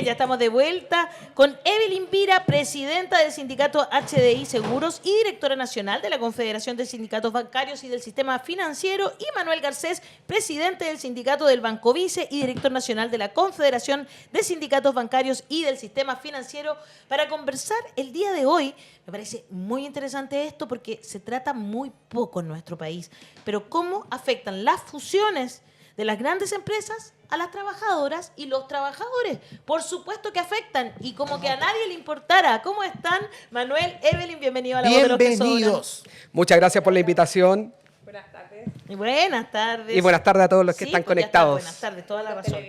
ya estamos de vuelta con Evelyn Vira, presidenta del sindicato HDI Seguros y directora nacional de la Confederación de Sindicatos Bancarios y del Sistema Financiero, y Manuel Garcés, presidente del sindicato del Banco Vice y director nacional de la Confederación de Sindicatos Bancarios y del Sistema Financiero, para conversar el día de hoy. Me parece muy interesante esto porque se trata muy poco en nuestro país, pero cómo afectan las fusiones de las grandes empresas a las trabajadoras y los trabajadores. Por supuesto que afectan, y como que a nadie le importara. ¿Cómo están, Manuel, Evelyn? Bienvenido a La Voz de los que Sobran. Bienvenidos. Muchas gracias por la invitación. Buenas tardes. Y buenas tardes. Y buenas tardes a todos los que están pues conectados. Buenas tardes, toda la razón.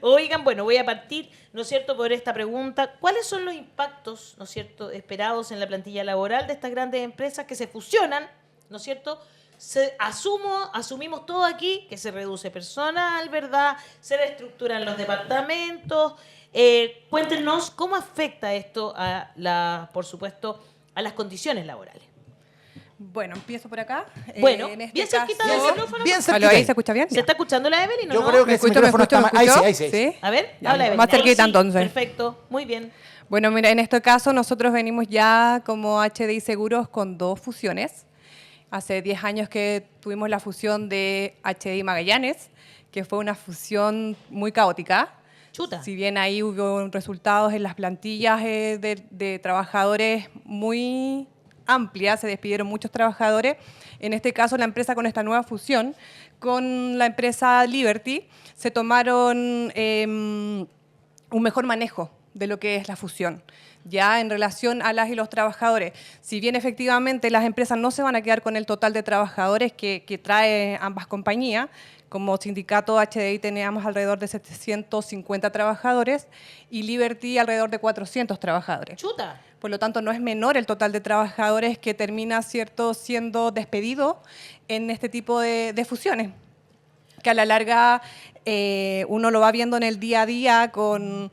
Oigan, bueno, voy a partir, ¿no es cierto?, por esta pregunta. ¿Cuáles son los impactos, ¿no es cierto?, esperados en la plantilla laboral de estas grandes empresas que se fusionan, ¿no es cierto? Asumimos todo aquí, que se reduce personal, ¿verdad? Se reestructuran los departamentos. Cuéntenos cómo afecta esto por supuesto, a las condiciones laborales. Bueno, empiezo por acá. Bueno, en este bien cerquita del micrófono. Bien ¿Aló, ahí se escucha bien? ¿Se está escuchando la Evelyn o no? Yo creo que ¿Me ese escucho? micrófono está más... Ahí sí, ahí sí. ¿Sí? A ver, Ya, habla Evelyn. más cerquita, Ahí sí, entonces. Perfecto, muy bien. Bueno, mira, en este caso nosotros venimos ya como HDI Seguros con 2 fusiones. Hace 10 años que tuvimos la fusión de HDI Magallanes, que fue una fusión muy caótica. Chuta. Si bien ahí hubo resultados en las plantillas de trabajadores muy amplias, se despidieron muchos trabajadores. En este caso, la empresa, con esta nueva fusión con la empresa Liberty, se tomaron un mejor manejo de lo que es la fusión, ya en relación a las y los trabajadores. Si bien efectivamente las empresas no se van a quedar con el total de trabajadores que trae ambas compañías, como sindicato HDI teníamos alrededor de 750 trabajadores y Liberty alrededor de 400 trabajadores. Chuta. Por lo tanto, no es menor el total de trabajadores que termina siendo despedido en este tipo de fusiones, que a la larga uno lo va viendo en el día a día con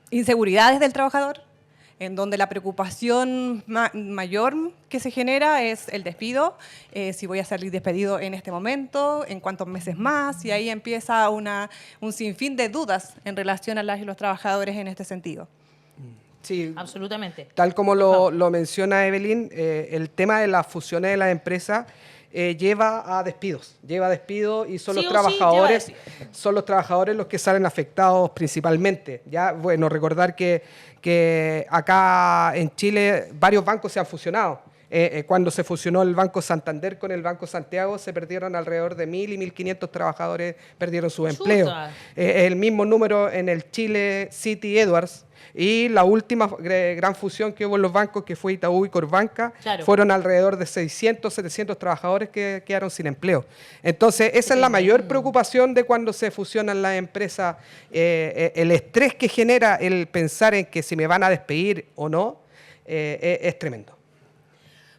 inseguridades del trabajador, en donde la preocupación mayor que se genera es el despido, si voy a salir despedido en este momento, en cuántos meses más, y ahí empieza un sinfín de dudas en relación a las y los trabajadores en este sentido. Sí, absolutamente. Tal como lo menciona Evelyn, el tema de las fusiones de las empresas lleva a despidos. Y son Sí los o trabajadores, sí, son los trabajadores los que salen afectados principalmente. Ya, bueno, recordar que acá en Chile varios bancos se han fusionado. Cuando se fusionó el Banco Santander con el Banco Santiago, se perdieron alrededor de 1.000 y 1.500 trabajadores, perdieron su empleo. El mismo número en el Chile City Edwards. Y la última gran fusión que hubo en los bancos, que fue Itaú y Corbanca, claro, fueron alrededor de 600, 700 trabajadores que quedaron sin empleo. Entonces, esa es la mayor preocupación de cuando se fusionan las empresas. El estrés que genera el pensar en que si me van a despedir o no, es tremendo.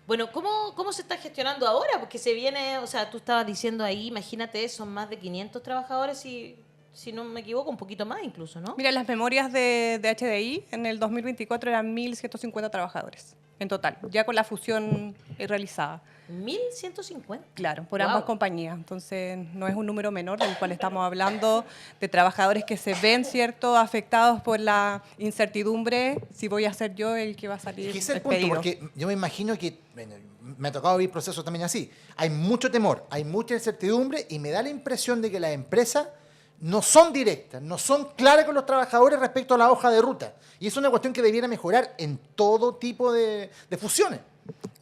Bueno, ¿cómo se está gestionando ahora? Porque se viene, o sea, tú estabas diciendo ahí, imagínate, son más de 500 trabajadores y... Si no me equivoco, un poquito más incluso, ¿no? Mira, las memorias de HDI en el 2024 eran 1.150 trabajadores en total, ya con la fusión realizada. 1.150. Claro, por ambas compañías. Entonces, no es un número menor del cual estamos hablando, de trabajadores que se ven, ¿cierto?, afectados por la incertidumbre, si voy a ser yo el que va a salir Ese es el despedido. punto, porque yo me imagino que, bueno, me ha tocado vivir procesos también así. Hay mucho temor, hay mucha incertidumbre y me da la impresión de que las empresas no son directas, no son claras con los trabajadores respecto a la hoja de ruta. Y es una cuestión que debiera mejorar en todo tipo de fusiones.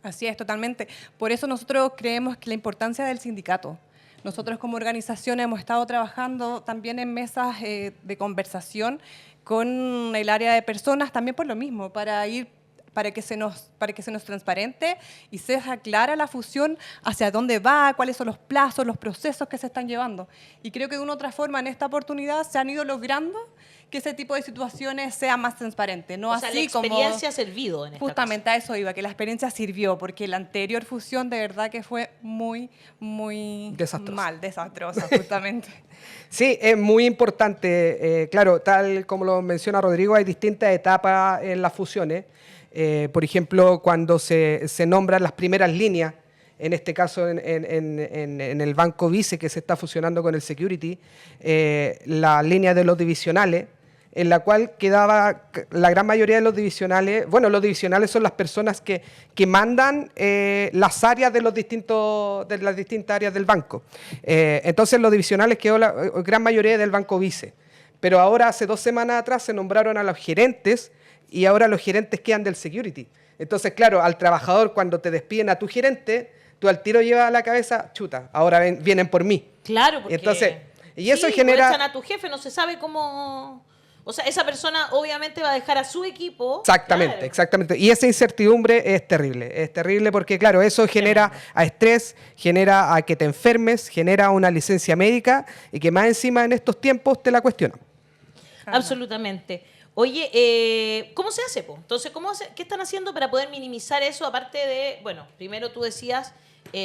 Así es, totalmente. Por eso nosotros creemos que la importancia del sindicato. Nosotros como organización hemos estado trabajando también en mesas de conversación con el área de personas, también por lo mismo, para que se nos transparente y sea clara la fusión hacia dónde va, cuáles son los plazos, los procesos que se están llevando. Y creo que de una u otra forma en esta oportunidad se han ido logrando que ese tipo de situaciones sea más transparente. No o así sea, la experiencia ha servido en esta justamente a eso iba, que la experiencia sirvió, porque la anterior fusión de verdad que fue muy desastrosa, justamente. Sí, es muy importante. Claro, tal como lo menciona Rodrigo, hay distintas etapas en las fusiones. Por ejemplo, cuando se nombran las primeras líneas, en este caso en el Banco Vice, que se está fusionando con el Security, la línea de los divisionales, en la cual quedaba la gran mayoría de los divisionales. Bueno, los divisionales son las personas que mandan las áreas de las distintas áreas del banco. Entonces, los divisionales quedó la gran mayoría del Banco Vice. Pero ahora, hace 2 semanas atrás, se nombraron a los gerentes y ahora los gerentes quedan del Security. Entonces, claro, al trabajador, cuando te despiden a tu gerente, tú al tiro llevas a la cabeza, chuta, ahora vienen por mí. Claro, porque... Entonces, y eso sí, genera... echan a tu jefe, no se sabe cómo... O sea, esa persona obviamente va a dejar a su equipo. Exactamente, Claro. exactamente. Y esa incertidumbre es terrible porque, claro, eso genera a estrés, genera a que te enfermes, genera una licencia médica y que más encima en estos tiempos te la cuestionan. Absolutamente. Oye, ¿cómo se hace, po? Entonces, ¿qué están haciendo para poder minimizar eso? Aparte de, bueno, primero tú decías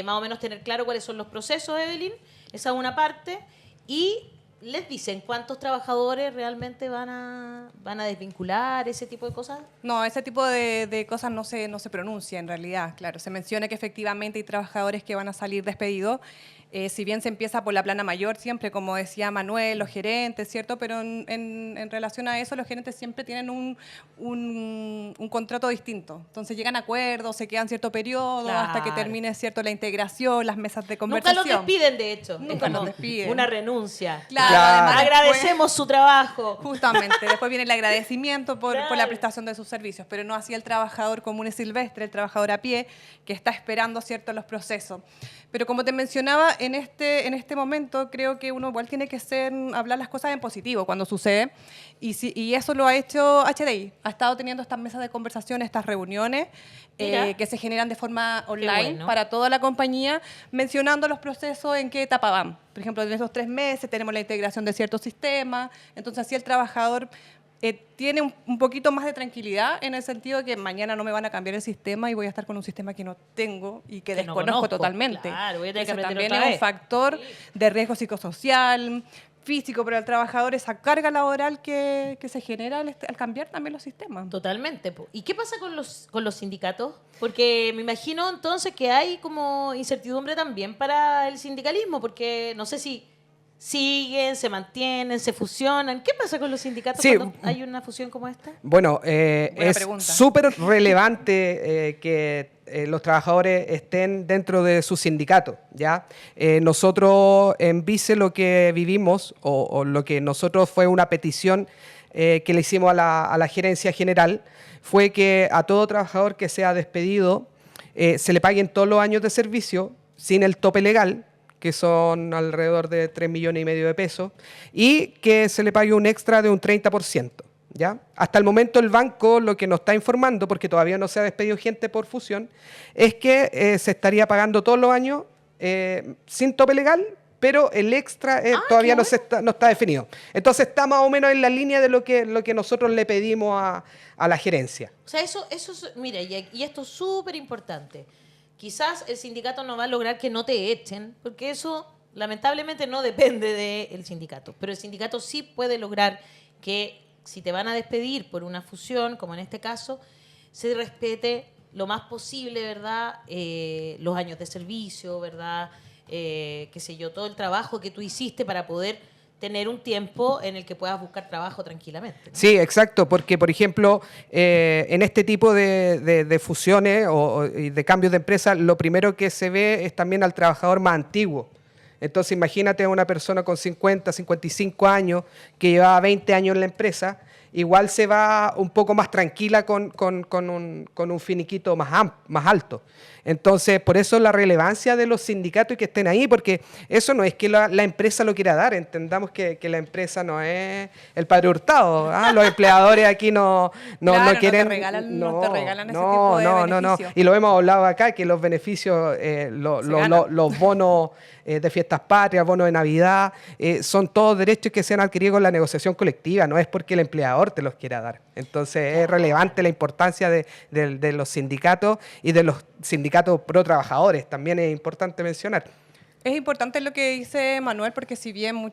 más o menos tener claro cuáles son los procesos, Evelyn, esa es una parte, y les dicen cuántos trabajadores realmente van a desvincular, ese tipo de cosas. No, ese tipo de cosas no se pronuncia en realidad. Claro, se menciona que efectivamente hay trabajadores que van a salir despedidos. Si bien se empieza por la plana mayor siempre, como decía Manuel, los gerentes, ¿cierto? Pero en relación a eso, los gerentes siempre tienen un contrato distinto. Entonces llegan a acuerdos, se quedan cierto periodo Claro. hasta que termine, ¿cierto?, la integración, las mesas de Nunca conversación. los despiden, de hecho. Nunca Es como los despiden. una renuncia. Claro, Claro. además Agradecemos su trabajo. Justamente, después viene el agradecimiento por Claro. la prestación de sus servicios, pero no así el trabajador común y silvestre, el trabajador a pie, que está esperando, ¿cierto?, los procesos. Pero como te mencionaba, en este momento creo que uno igual tiene que hablar las cosas en positivo cuando sucede, y eso lo ha hecho HDI. Ha estado teniendo estas mesas de conversación, estas reuniones Mira. que se generan de forma online bueno. para toda la compañía, mencionando los procesos, en qué etapa van. Por ejemplo, en esos 3 meses tenemos la integración de ciertos sistemas, entonces así el trabajador tiene un poquito más de tranquilidad en el sentido de que mañana no me van a cambiar el sistema y voy a estar con un sistema que no tengo y que Que no desconozco conozco. totalmente. Claro, voy a tener que Eso aprender también otra es un vez. factor de riesgo psicosocial, físico para el trabajador, esa carga laboral que se genera al cambiar también los sistemas. Totalmente. Po. ¿Y qué pasa con los sindicatos? Porque me imagino entonces que hay como incertidumbre también para el sindicalismo, porque no sé si siguen, se mantienen, se fusionan. ¿Qué pasa con los sindicatos Sí. cuando hay una fusión como esta? Bueno, Buena es pregunta. súper relevante que los trabajadores estén dentro de su sindicato, ¿ya? Nosotros en Vice lo que vivimos, o lo que nosotros fue una petición que le hicimos a la gerencia general, fue que a todo trabajador que sea despedido se le paguen todos los años de servicio sin el tope legal, que son alrededor de 3,5 millones de pesos, y que se le pague un extra de un 30%. ¿Ya? Hasta el momento el banco lo que nos está informando, porque todavía no se ha despedido gente por fusión, es que se estaría pagando todos los años sin tope legal, pero el extra todavía no está definido. Entonces está más o menos en la línea de lo que nosotros le pedimos a la gerencia. O sea, eso es, mira, y esto es súper importante. Quizás el sindicato no va a lograr que no te echen, porque eso lamentablemente no depende del sindicato. Pero el sindicato sí puede lograr que si te van a despedir por una fusión, como en este caso, se respete lo más posible, ¿verdad? Los años de servicio, ¿verdad? Qué sé yo, todo el trabajo que tú hiciste para poder tener un tiempo en el que puedas buscar trabajo tranquilamente, ¿no? Sí, exacto, porque por ejemplo, en este tipo de fusiones y de cambios de empresa, lo primero que se ve es también al trabajador más antiguo. Entonces imagínate a una persona con 50, 55 años que llevaba 20 años en la empresa, igual se va un poco más tranquila con un finiquito más alto. Entonces, por eso la relevancia de los sindicatos y que estén ahí, porque eso no es que la empresa lo quiera dar, entendamos que la empresa no es el padre Hurtado, ¿ah? Los empleadores aquí no Claro, quieren... no te regalan ese tipo de beneficios. Y lo hemos hablado acá, que los beneficios, los bonos de fiestas patrias, bonos de Navidad, son todos derechos que se han adquirido con la negociación colectiva, no es porque el empleador te los quiera dar. Entonces es relevante la importancia de los sindicatos y de los sindicatos pro trabajadores, también es importante mencionar. Es importante lo que dice Manuel, porque si bien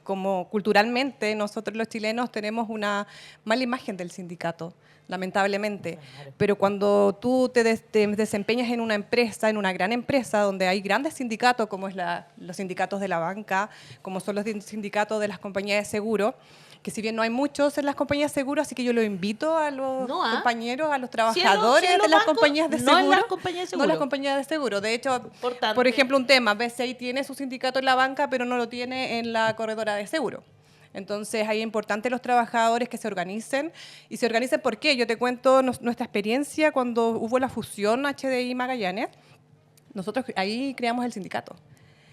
como culturalmente nosotros los chilenos tenemos una mala imagen del sindicato, lamentablemente. Pero cuando tú te desempeñas en una empresa, en una gran empresa, donde hay grandes sindicatos, como es los sindicatos de la banca, como son los sindicatos de las compañías de seguro, que si bien no hay muchos en las compañías de seguro, así que yo lo invito a los compañeros, a los trabajadores de las compañías de seguro. No en las compañías de seguro. No en las compañías de seguro. De hecho, Importante. por ejemplo, un tema, BCI tiene su sindicato en la banca, pero no lo tiene en la corredora de seguro. Entonces, ahí es importante los trabajadores que se organicen. ¿Y se organicen por qué? Yo te cuento nuestra experiencia cuando hubo la fusión HDI Magallanes. Nosotros ahí creamos el sindicato.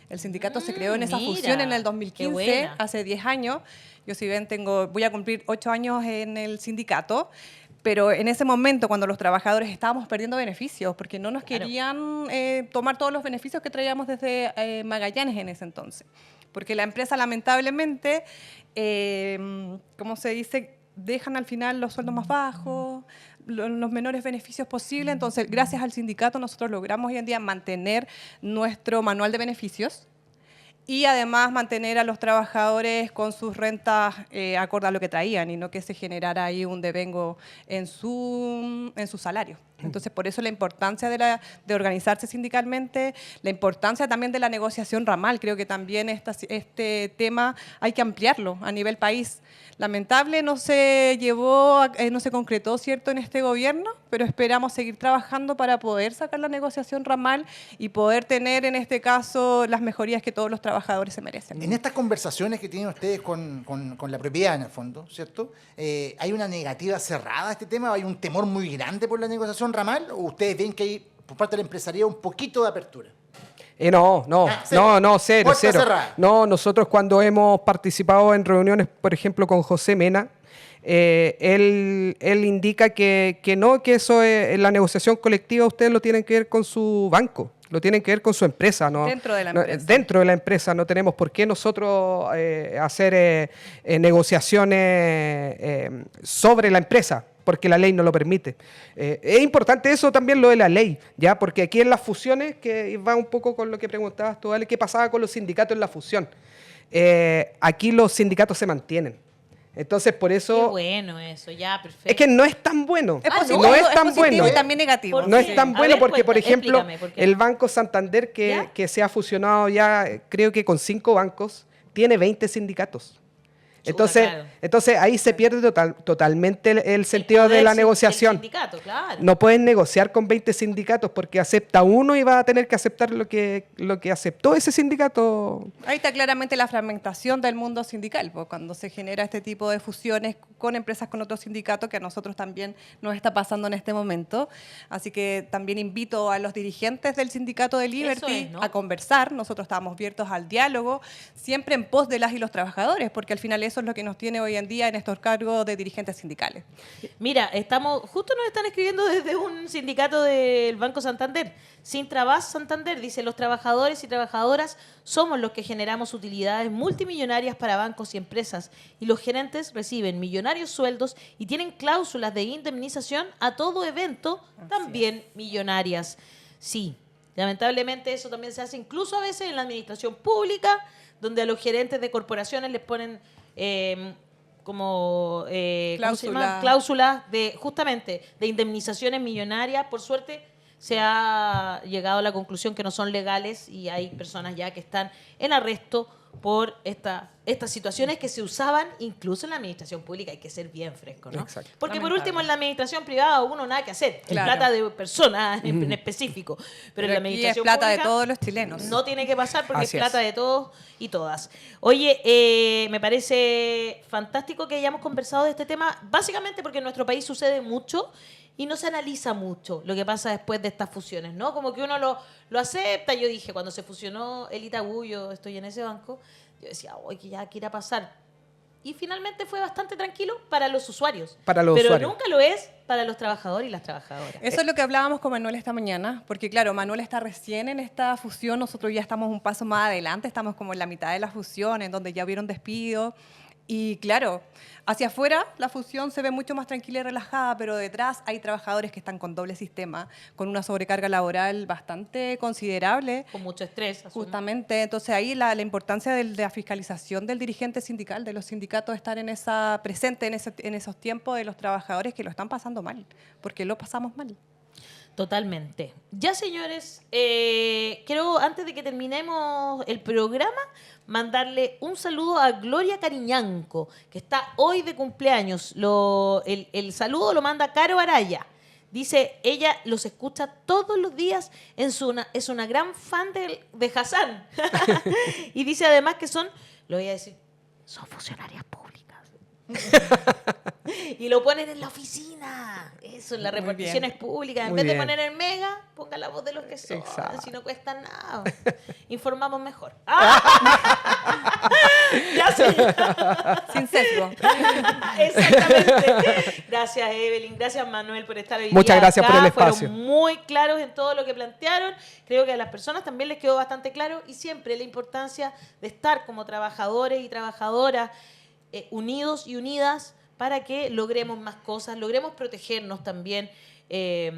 El sindicato se creó en esa mira, fusión en el qué 2015, buena. hace 10 años. Yo si bien voy a cumplir 8 años en el sindicato, pero en ese momento cuando los trabajadores estábamos perdiendo beneficios, porque no nos querían tomar todos los beneficios que traíamos desde Magallanes en ese entonces. Porque la empresa lamentablemente, ¿cómo se dice?, dejan al final los sueldos más bajos, los menores beneficios posibles. Entonces, gracias al sindicato, nosotros logramos hoy en día mantener nuestro manual de beneficios y además mantener a los trabajadores con sus rentas acorde a lo que traían y no que se generara ahí un devengo en su salario. Entonces, por eso la importancia de organizarse sindicalmente, la importancia también de la negociación ramal. Creo que también este tema hay que ampliarlo a nivel país. Lamentable no se no se concretó, ¿cierto?, en este gobierno, pero esperamos seguir trabajando para poder sacar la negociación ramal y poder tener, en este caso, las mejorías que todos los trabajadores se merecen. En estas conversaciones que tienen ustedes con la propiedad, en el fondo, ¿cierto? ¿Hay una negativa cerrada a este tema? ¿Hay un temor muy grande por la negociación ramal? ¿O ustedes ven que hay, por parte de la empresaría, un poquito de apertura? No, cero, Puerta cero. cerrada. No, nosotros cuando hemos participado en reuniones, por ejemplo, con José Mena, él indica que no, que eso es, la negociación colectiva ustedes lo tienen que ver con su banco, lo tienen que ver con su empresa. ¿No? Dentro de la empresa. Dentro de la empresa, no tenemos por qué nosotros hacer negociaciones sobre la empresa, porque la ley no lo permite. Es importante eso también, lo de la ley, ¿ya? Porque aquí en las fusiones, que va un poco con lo que preguntabas tú, Ale, ¿qué pasaba con los sindicatos en la fusión? Aquí los sindicatos se mantienen. Entonces, por eso... Qué bueno eso, ya, perfecto. Es que no es tan bueno. Es positivo, no es tan positivo bueno. y también negativo. ¿Por No qué? es tan A bueno ver, porque, por ejemplo, explícame, ¿por qué? el Banco Santander, que se ha fusionado ya, creo que con 5 bancos, tiene 20 sindicatos. Entonces, claro. entonces ahí se pierde totalmente el sentido poder de la del negociación. sindicato, claro. No pueden negociar con 20 sindicatos porque acepta uno y va a tener que aceptar lo que aceptó ese sindicato. Ahí está claramente la fragmentación del mundo sindical, pues, cuando se genera este tipo de fusiones con empresas con otros sindicatos, que a nosotros también nos está pasando en este momento. Así que también invito a los dirigentes del sindicato de Liberty ¿no? a conversar. Nosotros estamos abiertos al diálogo, siempre en pos de las y los trabajadores, porque al final eso es lo que nos tiene hoy en día en estos cargos de dirigentes sindicales. Mira, justo nos están escribiendo desde un sindicato del Banco Santander. Sintrabas Santander dice, los trabajadores y trabajadoras somos los que generamos utilidades multimillonarias para bancos y empresas y los gerentes reciben millonarios sueldos y tienen cláusulas de indemnización a todo evento también millonarias. Sí, lamentablemente eso también se hace incluso a veces en la administración pública, donde a los gerentes de corporaciones les ponen ¿cómo se llama? Cláusulas justamente de indemnizaciones millonarias. Por suerte se ha llegado a la conclusión que no son legales y hay personas ya que están en arresto por estas situaciones que se usaban incluso en la administración pública. Hay que ser bien fresco, ¿no? Exacto. Porque por último en la administración privada uno nada que hacer. Claro. Es plata de personas en específico. Pero en la aquí es administración plata de pública todos los chilenos. no tiene que pasar porque Así es plata es. de todos y todas. Oye, me parece fantástico que hayamos conversado de este tema, básicamente porque en nuestro país sucede mucho y no se analiza mucho lo que pasa después de estas fusiones, ¿no? Como que uno lo acepta. Yo dije, cuando se fusionó el Itaú, yo estoy en ese banco, yo decía, oye, que ya quiera pasar. Y finalmente fue bastante tranquilo para los usuarios. Pero usuarios. nunca lo es para los trabajadores y las trabajadoras. Eso es lo que hablábamos con Manuel esta mañana, porque claro, Manuel está recién en esta fusión, nosotros ya estamos un paso más adelante, estamos como en la mitad de la fusión, en donde ya hubieron despidos. Y claro, hacia afuera la fusión se ve mucho más tranquila y relajada, pero detrás hay trabajadores que están con doble sistema, con una sobrecarga laboral bastante considerable. Con mucho estrés. asumo. Justamente, entonces ahí la importancia de la fiscalización del dirigente sindical, de los sindicatos, estar presente en esos tiempos de los trabajadores que lo están pasando mal, porque lo pasamos mal. Totalmente. Ya, señores, quiero, antes de que terminemos el programa, mandarle un saludo a Gloria Cariñanco, que está hoy de cumpleaños. El saludo lo manda Caro Araya. Dice, ella los escucha todos los días, es una gran fan de Hassan. Y dice además que son, lo voy a decir, son funcionarias públicas. Y lo ponen en la oficina. Eso, en las Muy reparticiones bien. públicas. En Muy vez de bien. poner en Mega, ponga la voz de los que son. Exacto. Si no cuesta nada. Informamos mejor. ¡Ah! Ya sé. Sin sesgo. Exactamente. Gracias, Evelyn. Gracias, Manuel, por estar hoy Muchas día gracias acá. por el espacio. Fueron muy claros en todo lo que plantearon. Creo que a las personas también les quedó bastante claro. Y siempre la importancia de estar como trabajadores y trabajadoras unidos y unidas para que logremos más cosas, logremos protegernos también,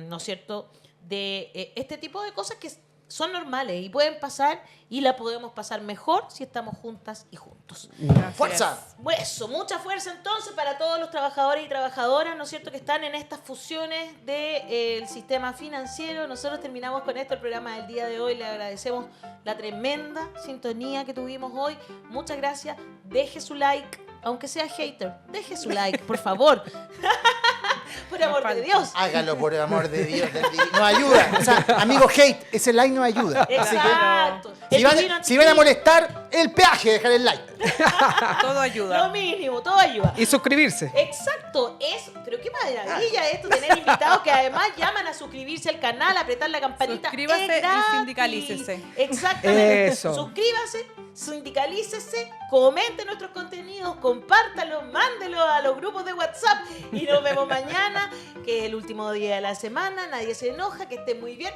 ¿no es cierto?, de este tipo de cosas que son normales y pueden pasar y la podemos pasar mejor si estamos juntas y juntos. ¡Fuerza! Eso, mucha fuerza entonces para todos los trabajadores y trabajadoras, ¿no es cierto?, que están en estas fusiones del sistema financiero. Nosotros terminamos con esto el programa del día de hoy. Le agradecemos la tremenda sintonía que tuvimos hoy. Muchas gracias. Deje su like, aunque sea hater. Deje su like, por favor. Por amor de Dios. Hágalo por el amor de Dios. Nos ayuda. O sea, amigo hate, ese like nos ayuda. Así que, Exacto. si van a molestar, el peaje, dejar el like. Todo Lo ayuda. mínimo, todo ayuda. Y suscribirse. Exacto, pero qué maravilla esto, tener invitados que además llaman a suscribirse al canal, a apretar la campanita. Suscríbase Es y gratis. sindicalícese. Exactamente. Eso. Suscríbase, sindicalícese, comente nuestros contenidos, compártalo, mándelo a los grupos de WhatsApp y nos vemos mañana, que es el último día de la semana. Nadie se enoja, que estén muy bien.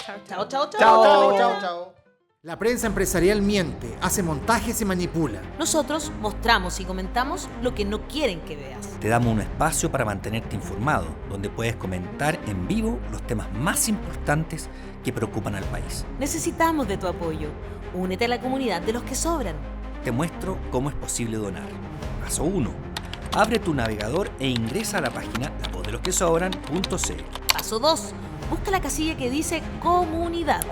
Chao, Chao, chao, chao. Chao. Chao, chao. La prensa empresarial miente, hace montajes y manipula. Nosotros mostramos y comentamos lo que no quieren que veas. Te damos un espacio para mantenerte informado, donde puedes comentar en vivo los temas más importantes que preocupan al país. Necesitamos de tu apoyo. Únete a la comunidad de los que sobran. Te muestro cómo es posible donar. Paso 1. Abre tu navegador e ingresa a la página lavozdelosquesobran.cl. Paso 2. Busca la casilla que dice comunidad.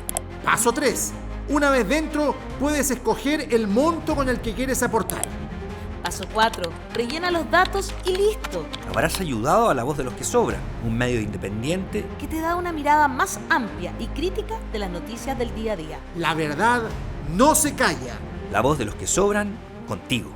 Paso 3. Una vez dentro, puedes escoger el monto con el que quieres aportar. Paso 4. Rellena los datos y listo. Habrás ayudado a La Voz de los que Sobran, un medio independiente. Que te da una mirada más amplia y crítica de las noticias del día a día. La verdad no se calla. La Voz de los que Sobran, contigo.